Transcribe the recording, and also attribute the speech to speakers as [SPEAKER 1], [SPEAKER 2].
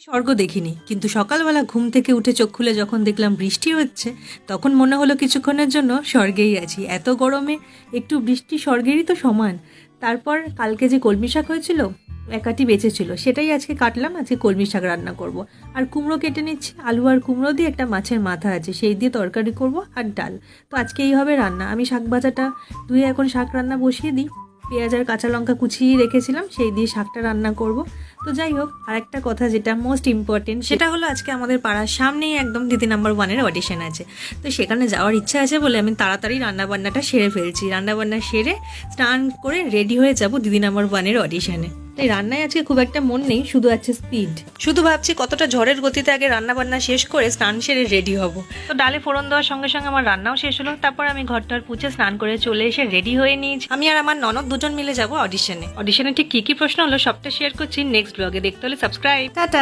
[SPEAKER 1] স্বর্গ দেখিনি, কিন্তু সকালবেলা ঘুম থেকে উঠে চোখ খুলে যখন দেখলাম বৃষ্টি হচ্ছে, তখন মনে হলো কিছুক্ষণের জন্য স্বর্গেই আছি। এত গরমে একটু বৃষ্টি স্বর্গেরই তো সমান। তারপর কালকে যে কলমি শাক হয়েছিল, একাটি বেঁচেছিল, সেটাই আজকে কাটলাম। আজকে কলমি শাক রান্না করব। আর কুমড়ো কেটে নিচ্ছি, আলু আর কুমড়ো দিয়ে একটা মাছের মাথা আছে, সেই দিয়ে তরকারি করব আর ডাল। তো আজকে এই হবে রান্না। আমি শাক ভাজাটা ধুয়ে এখন শাক রান্না বসিয়ে দিই। পেঁয়াজ আর কাঁচা লঙ্কা কুচিয়ে রেখেছিলাম, সেই দিয়ে শাকটা রান্না করব। তো যাই হোক, আর একটা কথা যেটা মোস্ট ইম্পর্টেন্ট, সেটা হলো আজকে আমাদের পাড়ার সামনেই একদম দিদি নাম্বার 1-এর অডিশন আছে। তো সেখানে যাওয়ার ইচ্ছা আছে বলে আমি তাড়াতাড়ি রান্নাবান্নাটা সেরে ফেলছি। রান্নাবান্না সেরে স্নান করে রেডি হয়ে যাব দিদি নাম্বার 1-এর অডিশনে। তাই রান্নায় আজকে খুব একটা মন নেই, শুধু আছে স্পিড। শুধু ভাবছি কতটা ঝড়ের গতিতে আগে রান্নাবান্না শেষ করে স্নান সেরে রেডি হব। তো ডালে ফোড়ন দেওয়ার সঙ্গে সঙ্গে আমার রান্নাও শেষ হলো। তারপর আমি ঘরটার পুছে স্নান করে চলে এসে রেডি হয়ে নিয়েছি। আমি আর আমার ননদ দুজন মিলে যাব অডিশনে। অডিশনে ঠিক কি কি প্রশ্ন হলো সবটা শেয়ার করছি নেক্সট ব্লগে। দেখতে হলে সাবস্ক্রাইব। টাটা।